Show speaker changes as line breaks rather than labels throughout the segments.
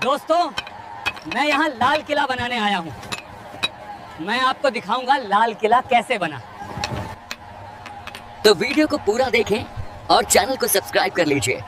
दोस्तों, मैं यहाँ लाल किला बनाने आया हूँ। मैं आपको दिखाऊंगा लाल किला कैसे बना।
तो वीडियो को पूरा देखें और चैनल को सब्सक्राइब कर लीजिए।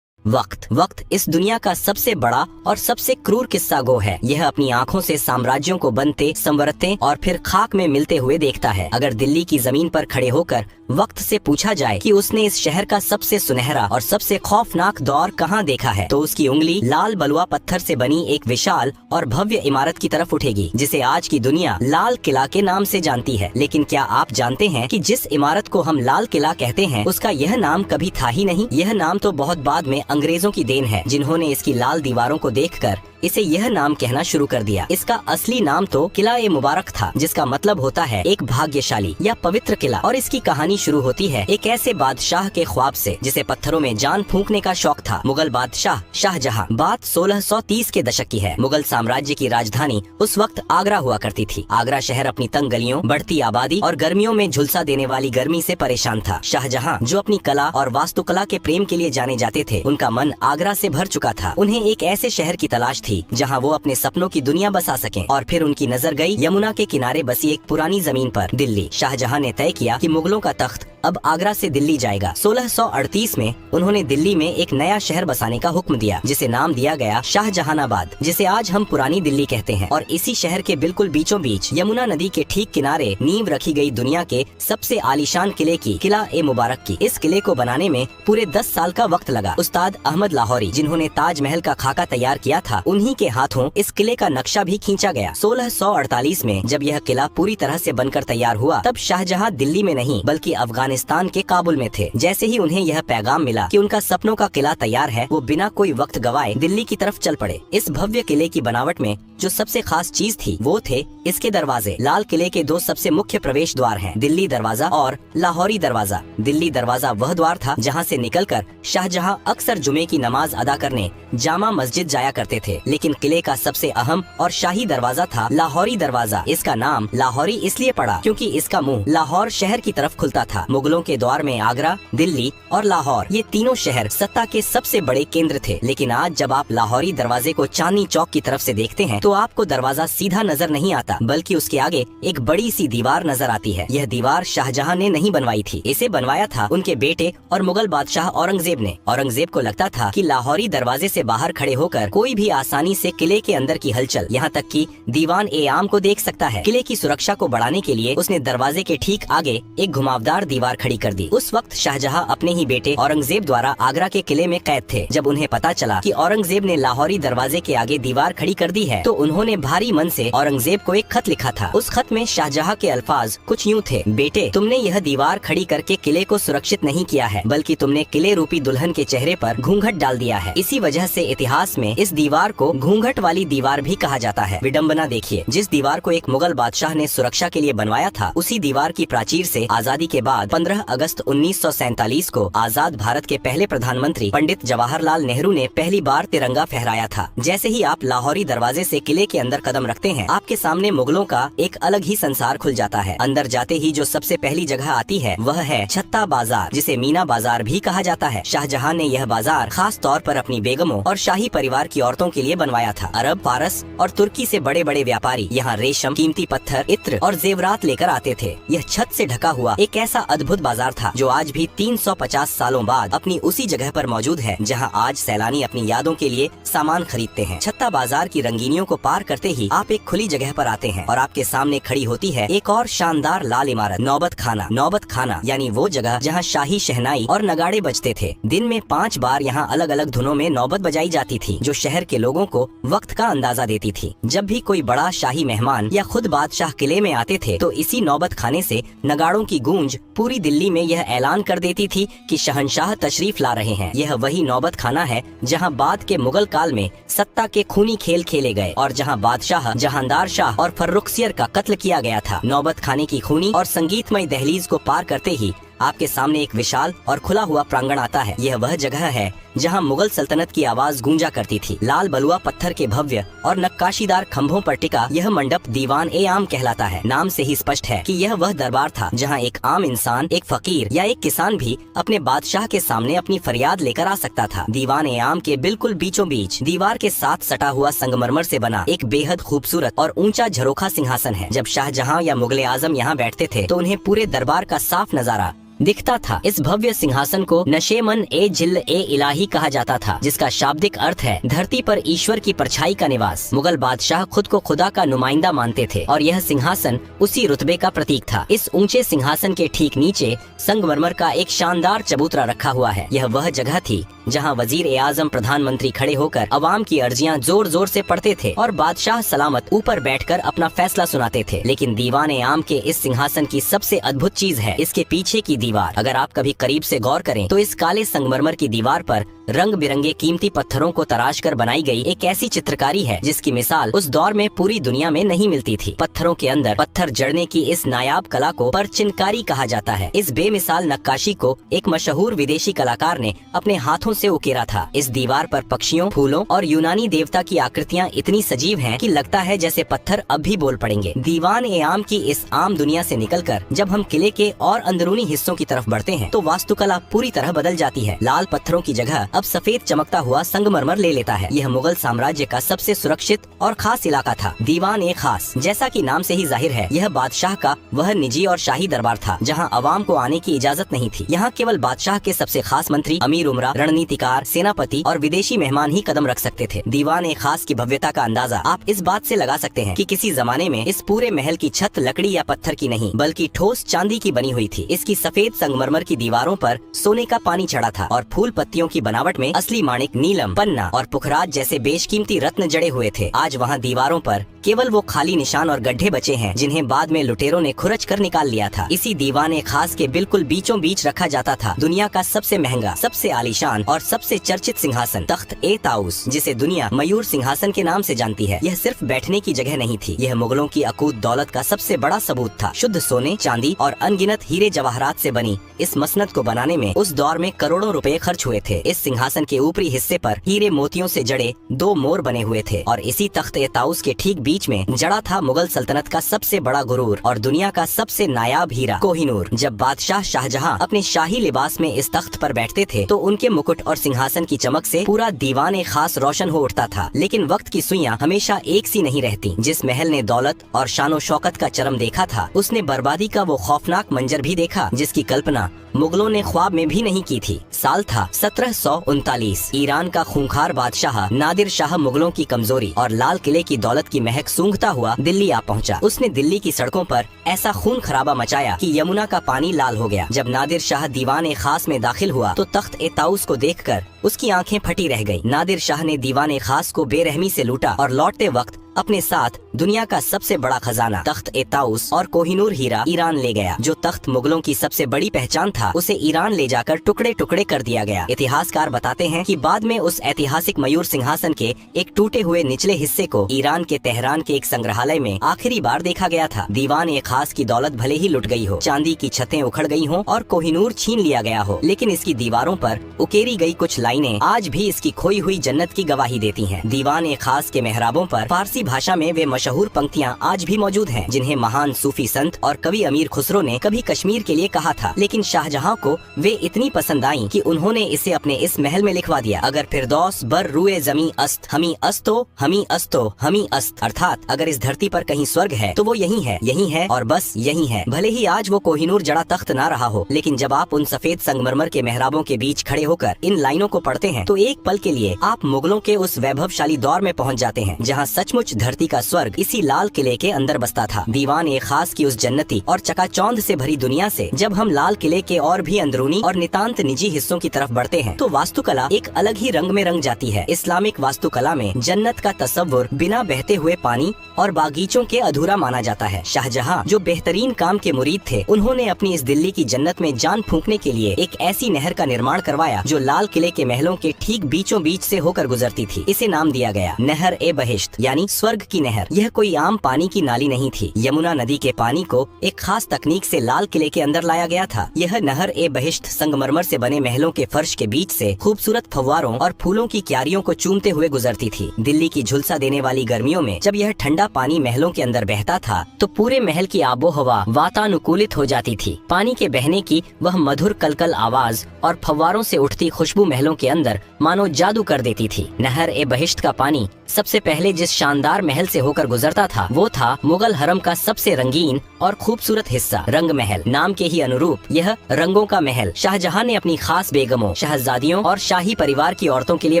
वक्त इस दुनिया का सबसे बड़ा और सबसे क्रूर किस्सा गो है। यह अपनी आंखों से साम्राज्यों को बनते, संवरते और फिर खाक में मिलते हुए देखता है। अगर दिल्ली की जमीन पर खड़े होकर वक्त से पूछा जाए कि उसने इस शहर का सबसे सुनहरा और सबसे खौफनाक दौर कहाँ देखा है, तो उसकी उंगली लाल बलुआ पत्थर से बनी एक विशाल और भव्य इमारत की तरफ उठेगी, जिसे आज की दुनिया लाल किला के नाम से जानती है। लेकिन क्या आप जानते हैं कि जिस इमारत को हम लाल किला कहते हैं, उसका यह नाम कभी था ही नहीं। यह नाम तो बहुत बाद में अंग्रेजों की देन है, जिन्होंने इसकी लाल दीवारों को देखकर इसे यह नाम कहना शुरू कर दिया। इसका असली नाम तो किला ए मुबारक था, जिसका मतलब होता है एक भाग्यशाली या पवित्र किला। और इसकी कहानी शुरू होती है एक ऐसे बादशाह के ख्वाब से जिसे पत्थरों में जान फूंकने का शौक था। मुगल बादशाह शाहजहां। बात 1630 के दशक की है। मुगल साम्राज्य की राजधानी उस वक्त आगरा हुआ करती थी। आगरा शहर अपनी तंग गलियों, बढ़ती आबादी और गर्मियों में झुलसा देने वाली गर्मी से परेशान था। शाहजहां, जो अपनी कला और वास्तुकला के प्रेम के लिए जाने जाते थे, उनका मन आगरा से भर चुका था। उन्हें एक ऐसे शहर की तलाश थी जहां वो अपने सपनों की दुनिया बसा सकें। और फिर उनकी नजर गई यमुना के किनारे बसी एक पुरानी जमीन पर, दिल्ली। शाहजहां ने तय किया कि मुगलों का तख्त अब आगरा से दिल्ली जाएगा। 1638 में उन्होंने दिल्ली में एक नया शहर बसाने का हुक्म दिया, जिसे नाम दिया गया शाहजहानाबाद, जिसे आज हम पुरानी दिल्ली कहते हैं। और इसी शहर के बिल्कुल बीचों बीच यमुना नदी के ठीक किनारे नींव रखी गई दुनिया के सबसे आलीशान किले की, किला ए मुबारक की। इस किले को बनाने में पूरे 10 साल का वक्त लगा। उस्ताद अहमद लाहौरी, जिन्होंने ताजमहल का खाका तैयार किया था, उन्हीं के हाथों इस किले का नक्शा भी खींचा गया। 1648 में जब यह किला पूरी तरह से बनकर तैयार हुआ, तब शाहजहां दिल्ली में नहीं बल्कि अफगानिस्तान के काबुल में थे। जैसे ही उन्हें यह पैगाम मिला कि उनका सपनों का किला तैयार है, वो बिना कोई वक्त गवाए दिल्ली की तरफ चल पड़े। इस भव्य किले की बनावट में जो सबसे खास चीज थी, वो थे इसके दरवाजे। लाल किले के 2 सबसे मुख्य प्रवेश द्वार हैं, दिल्ली दरवाजा और लाहौरी दरवाजा। दिल्ली दरवाजा वह द्वार था जहां से निकलकर शाहजहां अक्सर जुमे की नमाज अदा करने जामा मस्जिद जाया करते थे। लेकिन किले का सबसे अहम और शाही दरवाजा था लाहौरी दरवाजा। इसका नाम लाहौरी इसलिए पड़ा क्योंकि इसका मुंह लाहौर शहर की तरफ खुलता था। मुगलों के दौर में आगरा, दिल्ली और लाहौर, ये तीनों शहर सत्ता के सबसे बड़े केंद्र थे। लेकिन आज जब आप लाहौरी दरवाजे को चांदनी चौक की तरफ से देखते हैं, तो आपको दरवाजा सीधा नजर नहीं आता, बल्कि उसके आगे एक बड़ी सी दीवार नजर आती है। यह दीवार शाहजहां ने नहीं बनवाई थी, इसे बनवाया था उनके बेटे और मुगल बादशाह औरंगजेब ने। औरंगजेब को लगता था कि लाहौरी दरवाजे से बाहर खड़े होकर कोई भी आसानी से किले के अंदर की हलचल, यहाँ तक कि दीवान ए आम को देख सकता है। किले की सुरक्षा को बढ़ाने के लिए उसने दरवाजे के ठीक आगे एक घुमावदार दीवार खड़ी कर दी। उस वक्त शाहजहां अपने ही बेटे औरंगजेब द्वारा आगरा के किले में कैद थे। जब उन्हें पता चला कि औरंगजेब ने लाहौरी दरवाजे के आगे दीवार खड़ी कर दी है, तो उन्होंने भारी मन से औरंगजेब को एक खत लिखा था। उस खत में शाहजहां के अल्फाज कुछ यूँ थे: बेटे, तुमने यह दीवार खड़ी करके किले को सुरक्षित नहीं किया है, बल्कि तुमने किले रूपी दुल्हन के चेहरे पर घूंघट डाल दिया है। इसी वजह से इतिहास में इस दीवार को घूंघट वाली दीवार भी कहा जाता है। विडंबना देखिए, जिस दीवार को एक मुगल बादशाह ने सुरक्षा के लिए बनवाया था, उसी दीवार की प्राचीर से आजादी के बाद 15 अगस्त 1947 को आजाद भारत के पहले प्रधानमंत्री पंडित जवाहरलाल नेहरू ने पहली बार तिरंगा फहराया था। जैसे ही आप लाहौरी दरवाजे से किले के अंदर कदम रखते हैं, आपके सामने मुगलों का एक अलग ही संसार खुल जाता है। अंदर जाते ही जो सबसे पहली जगह आती है, वह है छत्ता बाजार, जिसे मीना बाजार भी कहा जाता है। शाहजहां ने यह बाजार खास तौर पर अपनी बेगमों और शाही परिवार की औरतों के लिए बनवाया था। अरब, फारस और तुर्की से बड़े बड़े व्यापारी यहाँ रेशम, कीमती पत्थर, इत्र और जेवरात लेकर आते थे। यह छत से ढका हुआ एक ऐसा अद्भुत बाजार था जो आज भी 350 सालों बाद अपनी उसी जगह पर मौजूद है, जहाँ आज सैलानी अपनी यादों के लिए सामान खरीदते हैं। छत्ता बाजार की रंगीनियों को पार करते ही आप एक खुली जगह पर आते हैं और आपके सामने खड़ी होती है एक और शानदार लाल इमारत, नौबत खाना। नौबत खाना यानी वो जगह जहाँ शाही शहनाई और नगाड़े बजते थे। दिन में 5 बार यहाँ अलग अलग धुनों में नौबत बजाई जाती थी, जो शहर के लोगों को वक्त का अंदाजा देती थी। जब भी कोई बड़ा शाही मेहमान या खुद बादशाह किले में आते थे, तो इसी नौबत खाने से नगाड़ों की गूंज पूरी दिल्ली में यह ऐलान कर देती थी कि शहंशाह तशरीफ ला रहे हैं। यह वही नौबत खाना है जहाँ बाद के मुगल काल में सत्ता के खूनी खेल खेले गए और जहाँ बादशाह जहांदार शाह और फर्रुखसियर का कत्ल किया गया था। नौबत खाने की खूनी और संगीतमय दहलीज को पार करते ही आपके सामने एक विशाल और खुला हुआ प्रांगण आता है। यह वह जगह है जहां मुगल सल्तनत की आवाज गूंजा करती थी। लाल बलुआ पत्थर के भव्य और नक्काशीदार खंभों पर टिका यह मंडप दीवान-ए-आम कहलाता है। नाम से ही स्पष्ट है कि यह वह दरबार था जहां एक आम इंसान, एक फकीर या एक किसान भी अपने बादशाह के सामने अपनी फरियाद लेकर आ सकता था। दीवान-ए-आम के बिल्कुल बीचों बीच दीवार के साथ सटा हुआ संगमरमर से बना एक बेहद खूबसूरत और ऊंचा झरोखा सिंहासन है। जब शाहजहां या मुगले आजम यहाँ बैठते थे तो उन्हें पूरे दरबार का साफ नजारा दिखता था। इस भव्य सिंहासन को नशेमन ए जिल ए इलाही कहा जाता था, जिसका शाब्दिक अर्थ है धरती पर ईश्वर की परछाई का निवास। मुगल बादशाह खुद को खुदा का नुमाइंदा मानते थे और यह सिंहासन उसी रुतबे का प्रतीक था। इस ऊंचे सिंहासन के ठीक नीचे संगमरमर का एक शानदार चबूतरा रखा हुआ है। यह वह जगह थी जहां वजीर-ए-आजम प्रधानमंत्री खड़े होकर अवाम की अर्जियां जोर जोर से पढ़ते थे और बादशाह सलामत ऊपर बैठकर अपना फैसला सुनाते थे। लेकिन दीवान-ए-आम के इस सिंहासन की सबसे अद्भुत चीज है इसके पीछे की दीवार। अगर आप कभी करीब से गौर करें तो इस काले संगमरमर की दीवार पर रंग बिरंगे कीमती पत्थरों को तराश कर बनाई गई एक ऐसी चित्रकारी है जिसकी मिसाल उस दौर में पूरी दुनिया में नहीं मिलती थी। पत्थरों के अंदर पत्थर जड़ने की इस नायाब कला को परचिनकारी कहा जाता है। इस बेमिसाल नक्काशी को एक मशहूर विदेशी कलाकार ने अपने हाथों से उकेरा था। इस दीवार पर पक्षियों, फूलों और यूनानी देवता की आकृतियाँ इतनी सजीव हैं कि लगता है जैसे पत्थर अब भी बोल पड़ेंगे। दीवान-ए-आम की इस आम दुनिया से निकलकर जब हम किले के और अंदरूनी हिस्सों की तरफ बढ़ते हैं तो वास्तुकला पूरी तरह बदल जाती है। लाल पत्थरों की जगह अब सफेद चमकता हुआ संगमरमर ले लेता है। यह मुगल साम्राज्य का सबसे सुरक्षित और खास इलाका था। दीवान-ए-खास, जैसा कि नाम से ही जाहिर है, यह बादशाह का वह निजी और शाही दरबार था जहां अवाम को आने की इजाजत नहीं थी। यहाँ केवल बादशाह के सबसे खास मंत्री, अमीर उमरा, रणनीतिकार, सेनापति और विदेशी मेहमान ही कदम रख सकते थे। दीवान-ए-खास की भव्यता का अंदाजा आप इस बात से लगा सकते हैं कि किसी जमाने में इस पूरे महल की छत लकड़ी या पत्थर की नहीं बल्कि ठोस चांदी की बनी हुई थी। इसकी सफेद संगमरमर की दीवारों पर सोने का पानी चढ़ा था और फूल पत्तियों की बनावट में असली माणिक, नीलम, पन्ना और पुखराज जैसे बेशकीमती रत्न जड़े हुए थे। आज वहाँ दीवारों पर केवल वो खाली निशान और गड्ढे बचे हैं जिन्हें बाद में लुटेरों ने खुरच कर निकाल लिया था। इसी दीवान-ए-खास के बिल्कुल बीचों बीच रखा जाता था दुनिया का सबसे महंगा, सबसे आलीशान और सबसे चर्चित सिंहासन, तख्त-ए-ताउस, जिसे दुनिया मयूर सिंहासन के नाम से जानती है। यह सिर्फ बैठने की जगह नहीं थी, यह मुगलों की अकूत दौलत का सबसे बड़ा सबूत था। शुद्ध सोने, चांदी और अनगिनत हीरे जवाहरात से बनी इस मसनद को बनाने में उस दौर में करोड़ों रुपए खर्च हुए थे। इस सिंहासन के ऊपरी हिस्से पर हीरे मोतियों से जड़े 2 मोर बने हुए थे और इसी तख्त-ए-ताउस के ठीक बीच में जड़ा था मुगल सल्तनत का सबसे बड़ा गुरूर और दुनिया का सबसे नायाब हीरा, कोहिनूर। जब बादशाह शाहजहां अपने शाही लिबास में इस तख्त पर बैठते थे तो उनके मुकुट और सिंहासन की चमक से पूरा दीवान-ए-खास रोशन हो उठता था। लेकिन वक्त की सुइयां हमेशा एक सी नहीं रहती। जिस महल ने दौलत और शानो शौकत का चरम देखा था, उसने बर्बादी का वो खौफनाक मंजर भी देखा जिसकी कल्पना मुगलों ने ख्वाब में भी नहीं की थी। साल था 1739। ईरान का खूंखार बादशाह नादिर शाह मुगलों की कमजोरी और लाल किले की दौलत की महक सूंघता हुआ दिल्ली आ पहुंचा। उसने दिल्ली की सड़कों पर ऐसा खून खराबा मचाया कि यमुना का पानी लाल हो गया। जब नादिर शाह दीवान-ए-खास में दाखिल हुआ तो तख्त-ए-ताउस को देखकर उसकी आंखें फटी रह गईं। नादिर शाह ने दीवान-ए-खास को बेरहमी से लूटा और लौटते वक्त अपने साथ दुनिया का सबसे बड़ा खजाना, तख्त-ए-ताउस और कोहिनूर हीरा ईरान ले गया। जो तख्त मुगलों की सबसे बड़ी पहचान था, उसे ईरान ले जाकर टुकड़े टुकड़े कर दिया गया। इतिहासकार बताते हैं कि बाद में उस ऐतिहासिक मयूर सिंहासन के एक टूटे हुए निचले हिस्से को ईरान के तेहरान के एक संग्रहालय में आखिरी बार देखा गया था। दीवान-ए-खास की दौलत भले ही लुट गई हो, चांदी की छतें उखड़ गई हों और कोहिनूर छीन लिया गया हो, लेकिन इसकी दीवारों पर उकेरी गई कुछ लाइनें आज भी इसकी खोई हुई जन्नत की गवाही देती हैं। दीवान-ए-खास के मेहराबों पर फारसी भाषा में वे मशहूर पंक्तियां आज भी मौजूद हैं, जिन्हें महान सूफी संत और कवि अमीर खुसरो ने कभी कश्मीर के लिए कहा था, लेकिन शाहजहां को वे इतनी पसंद आईं कि उन्होंने इसे अपने इस महल में लिखवा दिया। अगर फिरदौस बर रुए जमी अस्त, हमी अस्तो, हमी अस्तो, हमी अस्त, अर्थात अगर इस धरती पर कहीं स्वर्ग है तो वो यही है और बस यही है। भले ही आज वो कोहिनूर जड़ा तख्त ना रहा हो, लेकिन जब आप उन सफेद संगमरमर के मेहराबों के बीच खड़े होकर इन लाइनों को पढ़ते हैं तो एक पल के लिए आप मुगलों के उस वैभवशाली दौर में पहुंच जाते हैं जहां सचमुच धरती का स्वर्ग इसी लाल किले के अंदर बसता था। दीवान-ए-खास की उस जन्नती और चकाचौंध से भरी दुनिया से जब हम लाल किले के और भी अंदरूनी और नितांत निजी हिस्सों की तरफ बढ़ते हैं तो वास्तुकला एक अलग ही रंग में रंग जाती है। इस्लामिक वास्तुकला में जन्नत का तस्वुर बिना बहते हुए पानी और बागीचों के अधूरा माना जाता है। शाहजहां जो बेहतरीन काम के मुरीद थे, उन्होंने अपनी इस दिल्ली की जन्नत में जान फूंकने के लिए एक ऐसी नहर का निर्माण करवाया जो लाल किले के महलों के ठीक बीचों बीच से होकर गुजरती थी। इसे नाम दिया गया नहर-ए-बहिश्त, यानी स्वर्ग की नहर। यह कोई आम पानी की नाली नहीं थी। यमुना नदी के पानी को एक खास तकनीक से लाल किले के अंदर लाया गया था। यह नहर ए बहिश्त संगमरमर से बने महलों के फर्श के बीच से खूबसूरत फव्वारों और फूलों की क्यारियों को चूमते हुए गुजरती थी। दिल्ली की झुलसा देने वाली गर्मियों में जब यह ठंडा पानी महलों के अंदर बहता था तो पूरे महल की आबो हवा वातानुकूलित हो जाती थी। पानी के बहने की वह मधुर कलकल आवाज और फव्वारों से उठती खुशबू महलों के अंदर मानो जादू कर देती थी। नहर ए बहिश्त का पानी सबसे पहले जिस शानदार महल से होकर गुजरता था वो था मुगल हरम का सबसे रंगीन और खूबसूरत हिस्सा, रंग महल। नाम के ही अनुरूप यह रंगों का महल शाहजहां ने अपनी खास बेगमों, शहजादियों और शाही परिवार की औरतों के लिए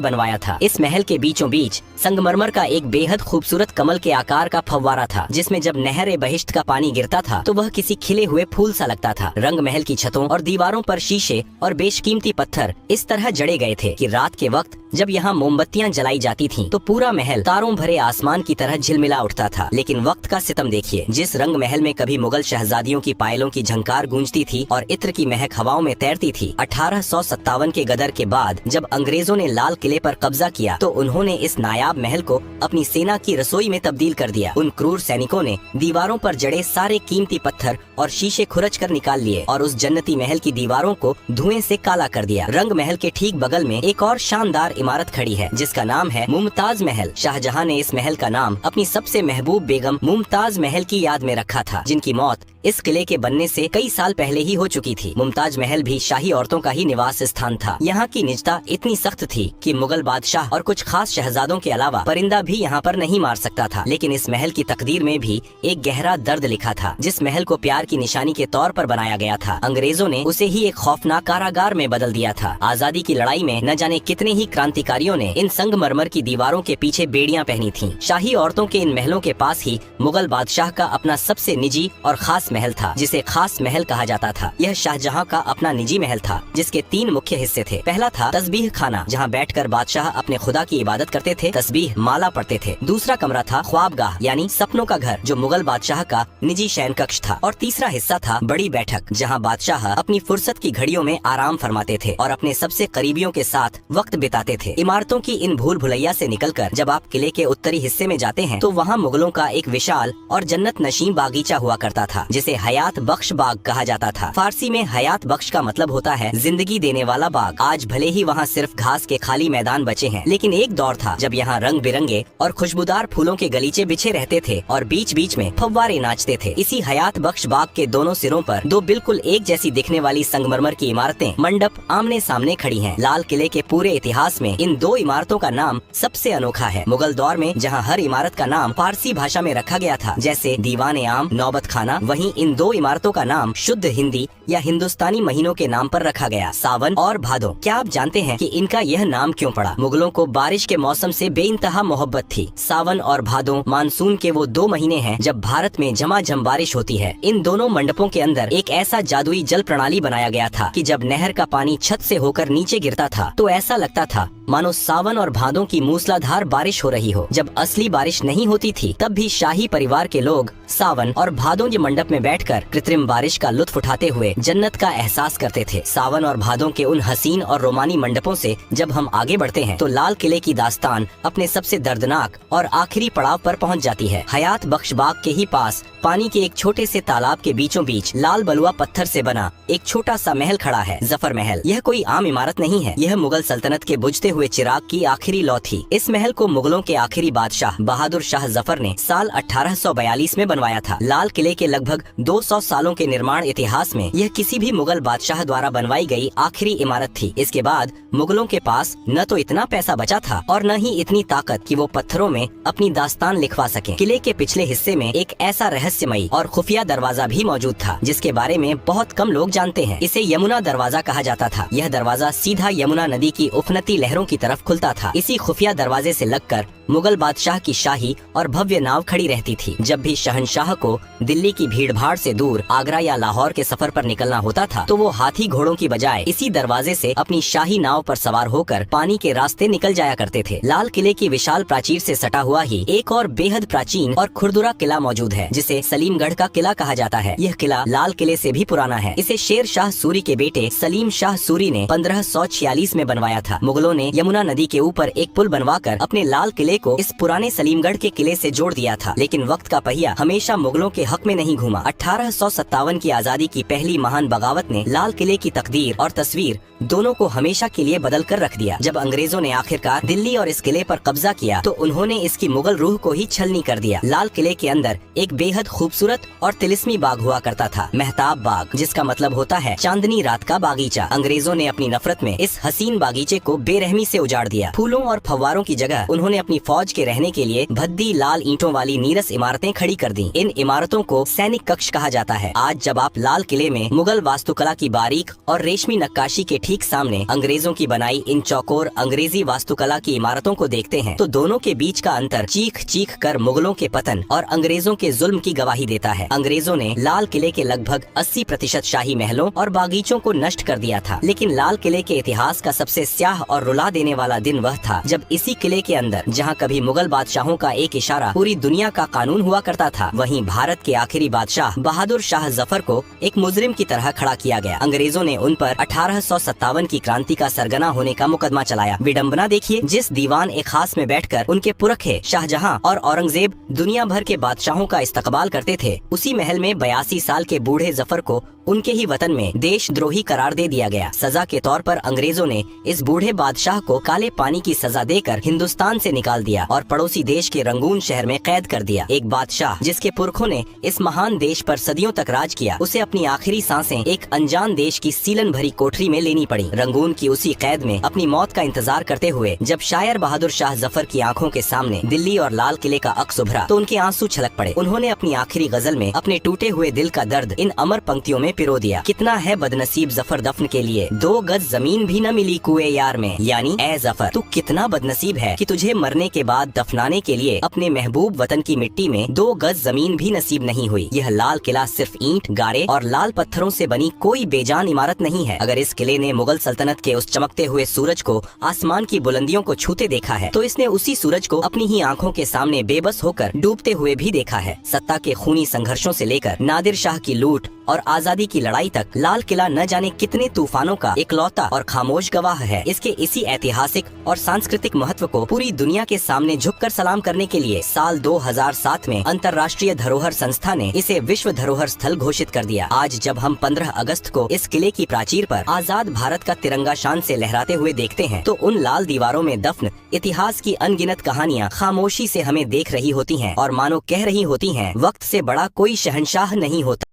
बनवाया था। इस महल के बीचों बीच संगमरमर का एक बेहद खूबसूरत कमल के आकार का फव्वारा था, जिसमें जब नहर ए बहिश्त का पानी गिरता था तो वह किसी खिले हुए फूल सा लगता था। रंग महल की छतों और दीवारों पर शीशे और बेशकीमती पत्थर इस तरह जड़े गए थे कि रात के वक्त जब यहाँ मोमबत्तियां जलाई जाती थीं, तो पूरा महल तारों भरे आसमान की तरह झिलमिला उठता था। लेकिन वक्त का सितम देखिए, जिस रंग महल में कभी मुगल शहजादियों की पायलों की झंकार गूंजती थी और इत्र की महक हवाओं में तैरती थी, 1857 के गदर के बाद जब अंग्रेजों ने लाल किले पर कब्जा किया तो उन्होंने इस नायाब महल को अपनी सेना की रसोई में तब्दील कर दिया। उन क्रूर सैनिकों ने दीवारों पर जड़े सारे कीमती पत्थर और शीशे खुरच कर निकाल लिए और उस जन्नती महल की दीवारों को धुएं से काला कर दिया। रंग महल के ठीक बगल में एक और शानदार इमारत खड़ी है जिसका नाम है मुमताज महल। शाहजहां ने इस महल का नाम अपनी सबसे महबूब बेगम मुमताज महल की याद में रखा था, जिनकी मौत इस किले के बनने से कई साल पहले ही हो चुकी थी। मुमताज महल भी शाही औरतों का ही निवास स्थान था। यहाँ की निजता इतनी सख्त थी कि मुगल बादशाह और कुछ खास शहजादों के अलावा परिंदा भी यहाँ पर नहीं मार सकता था। लेकिन इस महल की तकदीर में भी एक गहरा दर्द लिखा था। जिस महल को प्यार की निशानी के तौर पर बनाया गया था, अंग्रेजों ने उसे ही एक खौफनाक कारागार में बदल दिया था। आजादी की लड़ाई में न जाने कितने ही क्रांतिकारियों ने इन संगमरमर की दीवारों के पीछे बेड़ियां पहनी थीं। शाही औरतों के इन महलों के पास ही मुगल बादशाह का अपना सबसे निजी और खास महल था, जिसे खास महल कहा जाता था। यह शाहजहां का अपना निजी महल था, जिसके 3 मुख्य हिस्से थे। पहला था तस्बीह खाना, जहां बैठकर बादशाह अपने खुदा की इबादत करते थे, तस्बीह माला पढ़ते थे। दूसरा कमरा था ख्वाबगाह यानी सपनों का घर, जो मुगल बादशाह का निजी शयन कक्ष था। और तीसरा हिस्सा था बड़ी बैठक, जहां बादशाह अपनी फुर्सत की घड़ियों में आराम फरमाते थे और अपने सबसे करीबियों के साथ वक्त बिताते थे। इमारतों की इन भूल भुलैया से निकलकर जब आप किले के उत्तरी हिस्से में जाते हैं तो वहाँ मुगलों का एक विशाल और जन्नत नशीं बागीचा हुआ करता था, जिसे हयात बख्श बाग कहा जाता था। फारसी में हयात बख्श का मतलब होता है जिंदगी देने वाला बाग। आज भले ही वहाँ सिर्फ घास के खाली मैदान बचे हैं, लेकिन एक दौर था जब यहाँ रंग बिरंगे और खुशबूदार फूलों के गलीचे बिछे रहते थे और बीच बीच में फव्वारे नाचते थे। इसी हयात बख्श बाग के दोनों सिरों पर 2 बिल्कुल एक जैसी दिखने वाली संगमरमर की इमारतें मंडप आमने सामने खड़ी हैं। लाल किले के पूरे इतिहास में इन 2 इमारतों का नाम सबसे अनोखा है। मुगल दौर में जहाँ हर इमारत का नाम फारसी भाषा में रखा गया था, जैसे दीवाने आम, नौबत खाना, वहीं इन 2 इमारतों का नाम शुद्ध हिंदी या हिंदुस्तानी महीनों के नाम पर रखा गया, सावन और भादो। क्या आप जानते हैं कि इनका यह नाम क्यों पड़ा? मुगलों को बारिश के मौसम से बेइंतहा मोहब्बत थी। सावन और भादो मानसून के वो 2 महीने हैं जब भारत में झमाझम बारिश होती है। इन दोनों मंडपों के अंदर एक ऐसा जादुई जल प्रणाली बनाया गया था कि जब नहर का पानी छत से होकर नीचे गिरता था तो ऐसा लगता था मानो सावन और भादों की मूसलाधार बारिश हो रही हो। जब असली बारिश नहीं होती थी तब भी शाही परिवार के लोग सावन और भादों के मंडप में बैठकर कृत्रिम बारिश का लुत्फ उठाते हुए जन्नत का एहसास करते थे। सावन और भादों के उन हसीन और रोमानी मंडपों से जब हम आगे बढ़ते हैं तो लाल किले की दास्तान अपने सबसे दर्दनाक और आखिरी पड़ाव पर पहुंच जाती है। हयात बख्श बाग के ही पास पानी के एक छोटे से तालाब के बीचों बीच लाल बलुआ पत्थर से बना एक छोटा सा महल खड़ा है, जफर महल। यह कोई आम इमारत नहीं है, यह मुगल सल्तनत के बुझते हुए चिराग की आखिरी लौ थी। इस महल को मुगलों के आखिरी बादशाह बहादुर शाह जफर ने साल 1842 में बनवाया था। लाल किले के लगभग 200 सालों के निर्माण इतिहास में यह किसी भी मुगल बादशाह द्वारा बनवाई गई आखिरी इमारत थी। इसके बाद मुगलों के पास न तो इतना पैसा बचा था और न ही इतनी ताकत कि वो पत्थरों में अपनी दास्तान लिखवा सकें। किले के पिछले हिस्से में एक ऐसा रहस्यमयी और खुफिया दरवाजा भी मौजूद था जिसके बारे में बहुत कम लोग जानते हैं। इसे यमुना दरवाजा कहा जाता था। यह दरवाजा सीधा यमुना नदी की उफनती लहरों की तरफ खुलता था। इसी खुफिया दरवाजे से लगकर मुगल बादशाह की शाही और भव्य नाव खड़ी रहती थी। जब भी शहंशाह को दिल्ली की भीड़ भाड़ से दूर आगरा या लाहौर के सफर पर निकलना होता था तो वो हाथी घोड़ों की बजाय इसी दरवाजे से अपनी शाही नाव पर सवार होकर पानी के रास्ते निकल जाया करते थे। लाल किले की विशाल प्राचीर से सटा हुआ ही एक और बेहद प्राचीन और खुरदुरा किला मौजूद है जिसे सलीमगढ़ का किला कहा जाता है। यह किला लाल किले से भी पुराना है। इसे शेर शाह सूरी के बेटे सलीम शाह सूरी ने 1546 में बनवाया था। मुगलों ने ने यमुना नदी के ऊपर एक पुल बनवाकर अपने लाल किले को इस पुराने सलीमगढ़ के किले से जोड़ दिया था। लेकिन वक्त का पहिया हमेशा मुगलों के हक में नहीं घूमा। 1857 की आजादी की पहली महान बगावत ने लाल किले की तकदीर और तस्वीर दोनों को हमेशा के लिए बदल कर रख दिया। जब अंग्रेजों ने आखिरकार दिल्ली और इस किले पर कब्जा किया तो उन्होंने इसकी मुगल रूह को ही छलनी कर दिया। लाल किले के अंदर एक बेहद खूबसूरत और तिलिस्मी बाग हुआ करता था, मेहताब बाग, जिसका मतलब होता है चांदनी रात का बागीचा। अंग्रेजों ने अपनी नफरत में इस हसीन बागीचे को बेरहमी से उजाड़ दिया। फूलों और फव्वारों की जगह उन्होंने अपनी फौज के रहने के लिए भद्दी लाल ईंटों वाली नीरस इमारतें खड़ी कर दी। इन इमारतों को सैनिक कक्ष कहा जाता है। आज जब आप लाल किले में मुगल वास्तुकला की बारीक और रेशमी नक्काशी के ठीक सामने अंग्रेजों की बनाई इन चौकोर अंग्रेजी वास्तुकला की इमारतों को देखते हैं तो दोनों के बीच का अंतर चीख चीख कर मुगलों के पतन और अंग्रेजों के जुल्म की गवाही देता है। अंग्रेजों ने लाल किले के लगभग 80% शाही महलों और बागीचों को नष्ट कर दिया था। लेकिन लाल किले के इतिहास का सबसे स्याह और रुला देने वाला दिन वह था जब इसी किले के अंदर, जहाँ कभी मुगल बादशाहों का एक इशारा पूरी दुनिया का कानून हुआ करता था, वहीं भारत के आखिरी बादशाह बहादुर शाह जफर को एक मुजरिम की तरह खड़ा किया गया। अंग्रेजों ने उन पर 1857 की क्रांति का सरगना होने का मुकदमा चलाया। विडंबना देखिए, जिस दीवान ए खास में बैठकर उनके पुरखे शाहजहां और औरंगजेब दुनिया भर के बादशाहों का इस्तकबाल करते थे, उसी महल में 82 साल के बूढ़े जफर को उनके ही वतन में देशद्रोही करार दे दिया गया। सजा के तौर पर अंग्रेजों ने इस बूढ़े बादशाह को काले पानी की सजा देकर हिंदुस्तान से निकाल दिया और पड़ोसी देश के रंगून शहर में कैद कर दिया। एक बादशाह जिसके पुरखों ने इस महान देश पर सदियों तक राज किया, उसे अपनी आखिरी सांसें एक अनजान देश की सीलन भरी कोठरी में लेनी पड़ी। रंगून की उसी कैद में अपनी मौत का इंतजार करते हुए जब शायर बहादुर शाह जफर की आंखों के सामने दिल्ली और लाल किले का अक्स उभरा तो उनके आंसू छलक पड़े। उन्होंने अपनी आखिरी गजल में अपने टूटे हुए दिल का दर्द इन अमर पंक्तियों में पिरो दिया। कितना है बदनसीब जफर दफन के लिए, 2 गज जमीन भी न मिली कुए यार में। यानी ए जफर, तू कितना बदनसीब है कि तुझे मरने के बाद दफनाने के लिए अपने महबूब वतन की मिट्टी में 2 गज जमीन भी नसीब नहीं हुई। यह लाल किला सिर्फ ईंट, गारे और लाल पत्थरों से बनी कोई बेजान इमारत नहीं है। अगर इस किले ने मुगल सल्तनत के उस चमकते हुए सूरज को आसमान की बुलंदियों को छूते देखा है तो इसने उसी सूरज को अपनी ही आंखों के सामने बेबस होकर डूबते हुए भी देखा है। सत्ता के खूनी संघर्षों से लेकर नादिर शाह की लूट और आजादी की लड़ाई तक लाल किला न जाने कितने तूफानों का इकलौता और खामोश गवाह है। इसके इसी ऐतिहासिक और सांस्कृतिक महत्व को पूरी दुनिया के सामने झुककर सलाम करने के लिए साल 2007 में अंतर्राष्ट्रीय धरोहर संस्था ने इसे विश्व धरोहर स्थल घोषित कर दिया। आज जब हम 15 अगस्त को इस किले की प्राचीर पर आजाद भारत का तिरंगा शान से लहराते हुए देखते हैं तो उन लाल दीवारों में दफन इतिहास की अनगिनत कहानियाँ खामोशी से हमें देख रही होती हैं और मानो कह रही होती हैं, वक्त से बड़ा कोई शहंशाह नहीं होता।